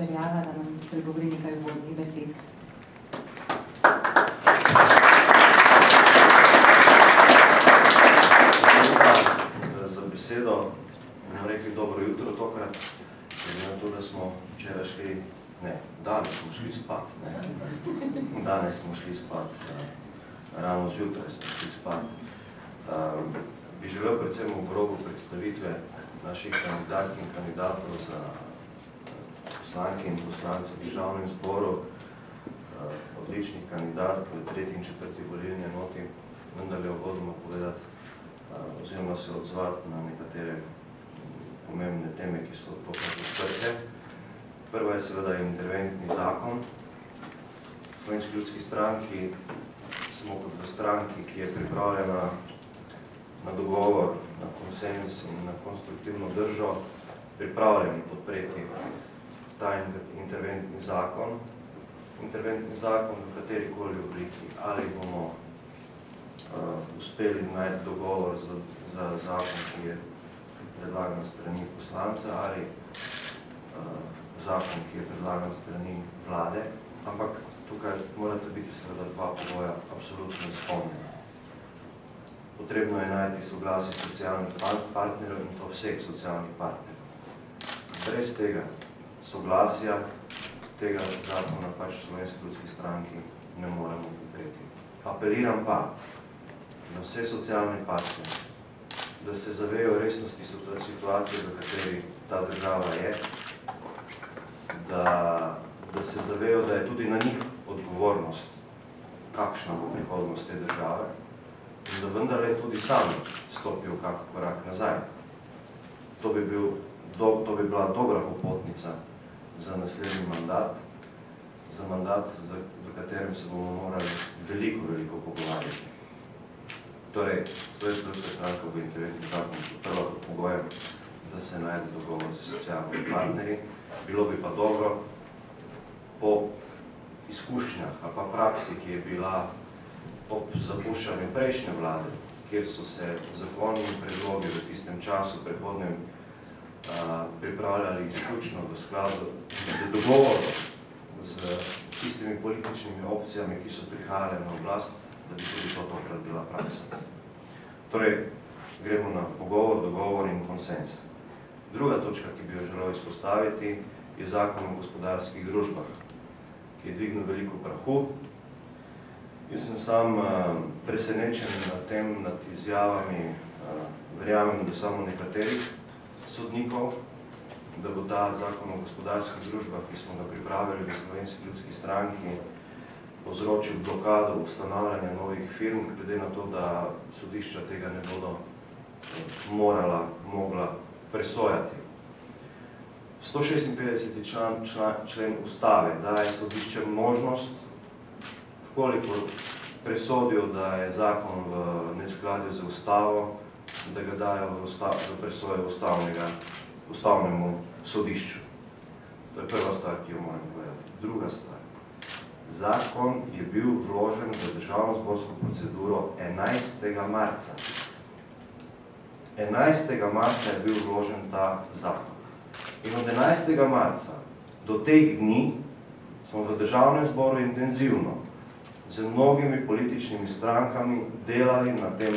Žerjava, da nam spregovori nekaj uvodnih besed. Za besedo bomo rekli dobro jutro tokrat, glede na to, da smo včeraj šli, ne, danes smo šli spat, ne. Danes smo šli spat, ravno zjutraj smo šli spat. Bi želel predvsem v obrobu predstavitve naših kandidatk in kandidatov za poslanke in poslance v Državnem zboru, odličnih kandidatk v 3. in 4. volilni enoti, vendarle uvodoma povedati oziroma se odzvati na nekatere pomembne teme, ki so tokrat odprte. Prva je seveda interventni zakon. V Slovenski ljudski stranki smo kot v stranki, ki je pripravljena na dogovor, na konsens in na konstruktivno držo, pripravljeni podpreti ta interventni zakon. Interventni zakon v katerikoli obliki, ali bomo uspeli najti dogovor za zakon, ki je predlagan strani poslanca, ali zakon, ki je predlagan strani vlade, ampak tukaj morate biti seveda dva pogoja absolutno izpolnjena. Potrebno je najti soglasje socialnih partnerjev in to vseh socialnih partnerjev. Brez tega soglasja, tega zakona pač v Slovenski ljudski stranki ne moremo podpreti. Apeliram pa na vse socialne partnerje, da se zavejo resnosti situacije, v kateri ta država je, da se zavejo, da je tudi na njih odgovornost, kakšna bo prihodnost te države, in da vendarle tudi sami stopijo kak korak nazaj. To bi bila dobra popotnica za naslednji mandat, za mandat, v katerem se bomo morali veliko pogovarjati. Torej, Slovenska ljudska stranka v interventni zakon prva pod pogojem, da se najde dogovor z socialnimi partnerji. Bilo bi pa dobro po izkušnjah ali pa praksi, ki je bila ob zapuščanju prejšnje vlade, kjer so se zakoni in predlogi v tistem času prehodnem pripravljali izključno v skladu z dogovorom z tistimi političnimi opcijami, ki so prihajale na oblast, da bi tudi to tokrat bila praksa. Torej, gremo na pogovor, dogovor in konsens. Druga točka, ki bi jo želel izpostaviti, je zakon o gospodarskih družbah, ki je dvignil veliko prahu. Jaz sem sam presenečen nad izjavami, verjamem, da samo nekaterih sodnikov, da bo ta zakon o gospodarskih družbah, ki smo ga pripravili v Slovenski ljudski stranki, povzročil blokado ustanavljanja novih firm, glede na to, da sodišča tega ne bodo mogla presojati. 156. člen ustave daje sodiščem možnost, koliko presodijo, da je zakon v neskladju z ustavo, da ga dajo v presojo ustavnemu sodišču. To je prva stvar, ki jo moram povedati. Druga stvar. Zakon je bil vložen v državno-zborsko proceduro 11. marca. 11. marca je bil vložen ta zakon. In od 11. marca do teh dni smo v Državnem zboru intenzivno z mnogimi političnimi strankami delali na tem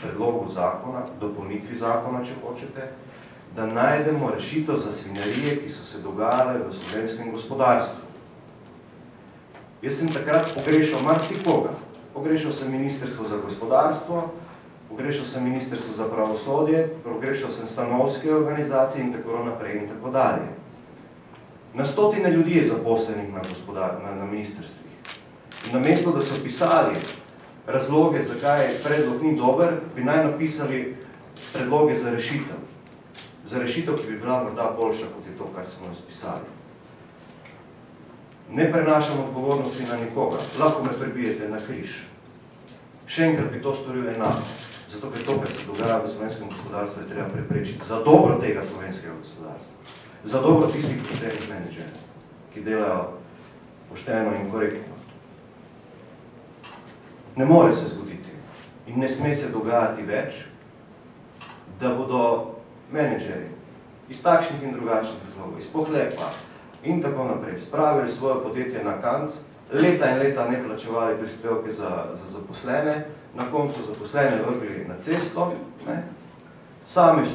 predlogu zakona, dopolnitvi zakona, če hočete, da najdemo rešitev za svinjarije, ki so se dogajale v slovenskem gospodarstvu. Jaz sem takrat pogrešal marsikoga. Pogrešal sem Ministrstvo za gospodarstvo, pogrešal sem Ministrstvo za pravosodje, pogrešal sem stanovske organizacije in tako naprej in tako dalje. Na stotine ljudi je zaposlenih na ministrstvih. In namesto, da so pisali razloge, zakaj predlog ni dober, bi naj napisali predloge za rešitev. Za rešitev, ki bi bila morda boljša, kot je to, kar smo razpisali. Ne prenašam odgovornosti na nikoga. Lahko me prebijete na križ. Še enkrat bi to storil enako. Zato, ker to, kar se dogaja v slovenskem gospodarstvu, je treba preprečiti za dobro tega slovenskega gospodarstva. Za dobro tistih poštenih menedžerjev, ki delajo pošteno in korektno. Ne more se zgoditi in ne sme se dogajati več, da bodo menedžerji iz takšnih in drugačnih razlogov, iz pohlepa in tako naprej. Spravili svoje podjetje na kant, leta in leta ne plačevali prispevke za zaposlene, na koncu zaposlene vrgli na cesto, ne? Sami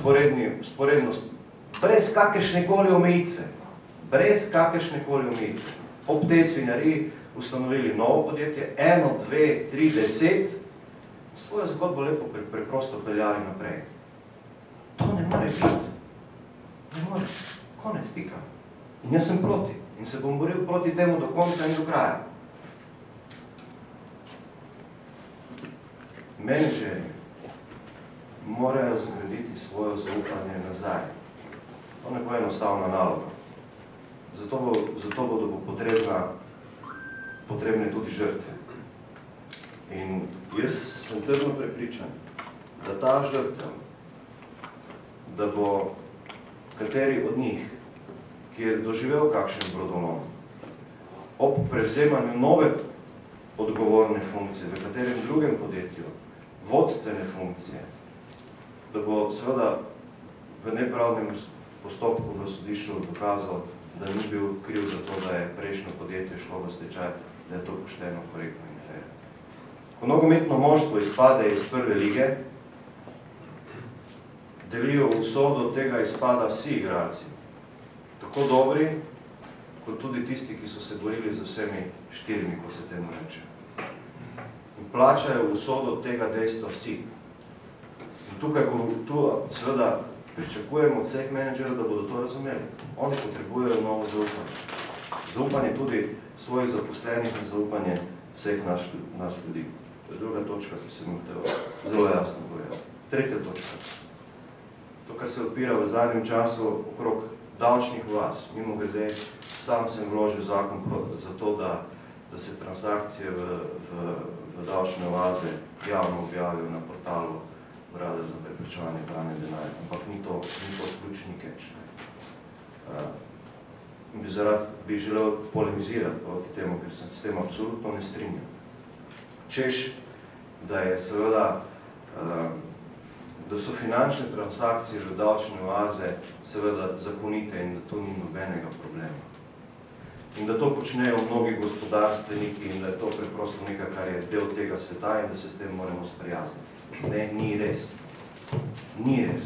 sporedno, brez kakršnekoli omejitve, ob tej svinjariji ustanovili novo podjetje, 1, 2, 3, 10, svojo zgodbo lepo preprosto peljali naprej. To ne more biti. Ne more. Konec, pika. In jaz sem proti. In se bom boril proti temu do konca in do kraja. Menedžerji morajo zgraditi svojo zaupanje nazaj. To ne bo enostavna naloga. Zato bodo potrebne tudi žrtve. In jaz sem trdno prepričan, da ta žrtev, da bo kateri od njih, ki je doživel kakšen brodolom, ob prevzemanju nove odgovorne funkcije, v katerem drugem podjetju, vodstvene funkcije, da bo seveda v nepravnem postopku v sodišču dokazal, da ni bil kriv za to, da je prejšnjo podjetje šlo v stečaj, da je to pošteno, korektno in fair. Ko nogometno moštvo izpade iz prve lige, delijo usodo tega izpada vsi igralci, tako dobri, kot tudi tisti, ki so se borili z vsemi štirimi, ko se temu reče. In plačajo usodo tega dejstva vsi. In tukaj seveda pričakujemo od vseh menedžerov, da bodo to razumeli. Oni potrebujejo novo zaupanje. Zaupanje tudi svojih zaposlenih in zaupanje vseh nas ljudi. To je druga točka, ki se mi zelo jasno povedati. Tretja točka. To, kar se odpira v zadnjem času okrog davčnih oaz. Mimogrede, sam sem vložil zakon za to, da se transakcije v davčne oaze javno objavijo na portalu Urada za preprečevanje pranja denarja. Ampak ni to ključni catch. Bi želel polemizirati proti temu, ker se s tem absolutno ne strinjam. Češ, da je seveda, da so finančne transakcije v davčne oaze seveda zakonite in da to ni nobenega problema. In da to počnejo mnogi gospodarstveniki in da je to preprosto nekaj, kar je del tega sveta in da se s tem moramo sprijazniti. Ne, ni res. Ni res.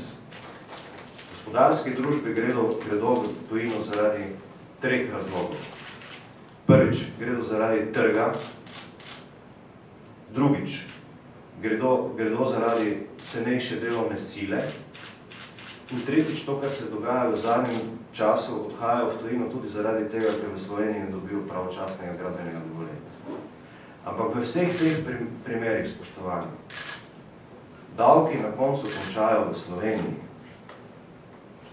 Gospodarske družbe gredo v tujino zaradi 3 razlogov. Prvič, gredo zaradi trga. Drugič, gredo zaradi cenejše delovne sile. In tretjič, to, kar se dogaja v zadnjem času, odhajajo v tujino tudi zaradi tega, ker v Sloveniji ne dobijo pravočasnega gradbenega dovoljenja. Ampak v vseh teh primerih, spoštovani, davki na koncu končajo v Sloveniji.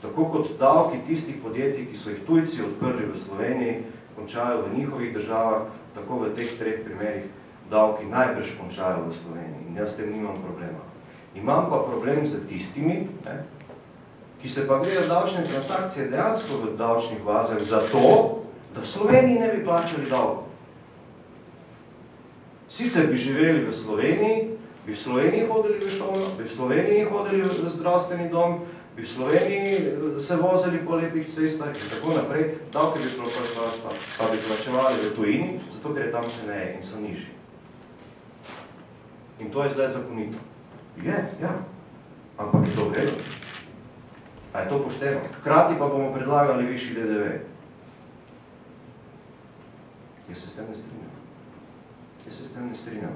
Tako kot davki tistih podjetij, ki so jih tujci odprli v Sloveniji, končajo v njihovih državah, tako v teh 3 primerih davki najbrž končajo v Sloveniji. In jaz s tem nimam problema. Imam pa problem z tistimi, ki se pa grejo davčne transakcije dejansko v davčnih oazah zato, da v Sloveniji ne bi plačali davkov. Sicer bi živeli v Sloveniji, bi v Sloveniji hodili v šolo, bi v Sloveniji hodili v zdravstveni dom, bi v Sloveniji se vozili po lepih cestah in tako naprej, davke bi pa bi plačevali v tujini, zato ker je tam ceneje in so nižji. In to je zdaj zakonito. Je, ja. Ampak je to v redu. A je to pošteno? Hkrati pa bomo predlagali višji DDV. Jaz se s tem ne strinjam.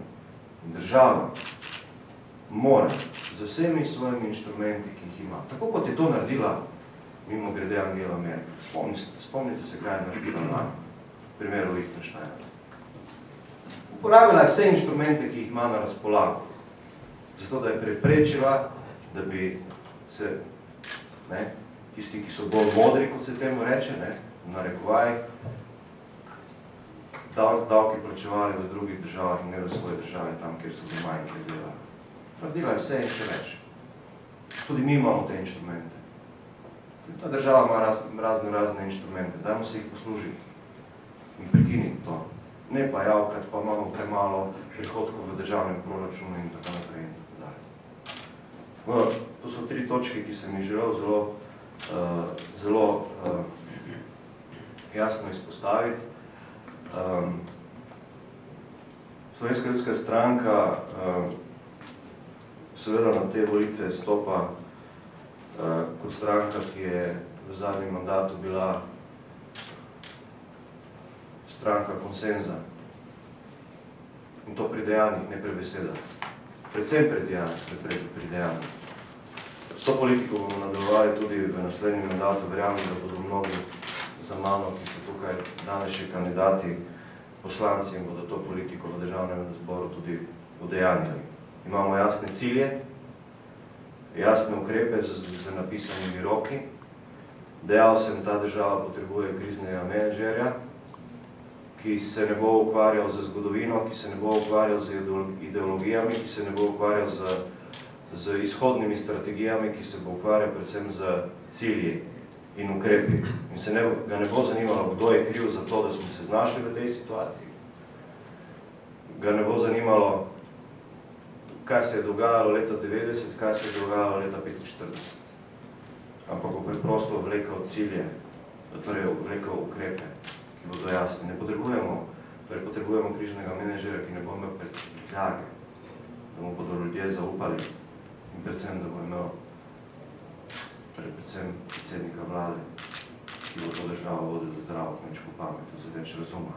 In država mora z vsemi svojimi inštrumenti, ki jih ima, tako kot je to naredila mimogrede Angela Merkel. Spomnite se, kaj je naredila na primeru Liechtensteina. Uporabila je vse inštrumente, ki jih ima na razpolago, zato da je preprečila, da bi se tisti, ki so bolj modri, kot se temu reče, na narekovajih, davki plačevali v drugih državah in ne v svoje države, tam, kjer so doma in kjer delajo. Naredila je vse in še več. Tudi mi imamo te inštrumente. Ta država ima razne inštrumente. Dajmo se jih poslužiti in prekiniti to. Ne pa javkati, pa imamo premalo prihodkov v državnem proračunu in tako naprej in tako dalje. To so 3 točke, ki sem jih želel zelo zelo jasno izpostaviti. Slovenska ljudska stranka seveda na te volitve stopa kot stranka, ki je v zadnjem mandatu bila stranka konsenza. In to pri dejanjih, ne pri besedah. Predvsem pri dejanjih. S to politiko bomo nadaljevali tudi v naslednjem mandatu. Verjamem, da bodo mnogi za mano, ki so tukaj danes še kandidati, poslanci in bodo to politiko v državnem zboru tudi udejanjali. Imamo jasne cilje, jasne ukrepe z napisanimi roki. Dejal sem, ta država potrebuje kriznega menedžerja, ki se ne bo ukvarjal z zgodovino, ki se ne bo ukvarjal z ideologijami, ki se ne bo ukvarjal z izhodnimi strategijami, ki se bo ukvarjal predvsem z cilji in ukrepi. In ga ne bo zanimalo, kdo je kriv za to, da smo se znašli v tej situaciji. Ga ne bo zanimalo, kaj se je dogajalo leta 90, kaj se je dogajalo leta 45. Ampak bo preprosto vlekel cilje, torej vlekel ukrepe, ki bodo jasni. Ne potrebujemo križnega menedžera, ki ne bo imel predljage, da mu bodo ljudje zaupali in predvsem, da bo imel predvsem predsednika vlade, ki bo to državo vodil za zdravo kmečko pamet, za več razuma.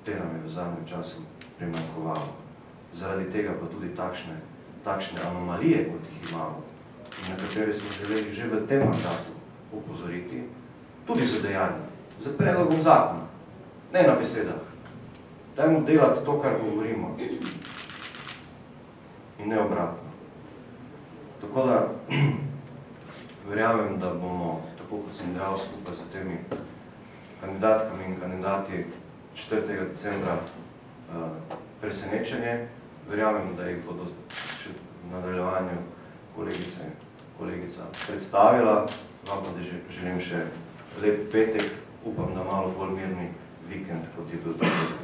Te nam je v zadnjem času primanjkovalo. Zaradi tega pa tudi takšne anomalije, kot jih imamo, in na katere smo želeli že v tem mandatu upozoriti, tudi za dejanje, za predlogom zakona, ne na besedah. Dajmo delati to, kar govorimo, in ne obratno. Tako da verjamem, da bomo, tako kot sem dejal, skupaj z temi kandidatkami in kandidati 4. decembra presenečenje. Verjamem, da jih bodo še v nadaljevanju kolegica predstavila. Vam pa želim še lep petek. Upam, da malo bolj mirni vikend, kot je bil tudi.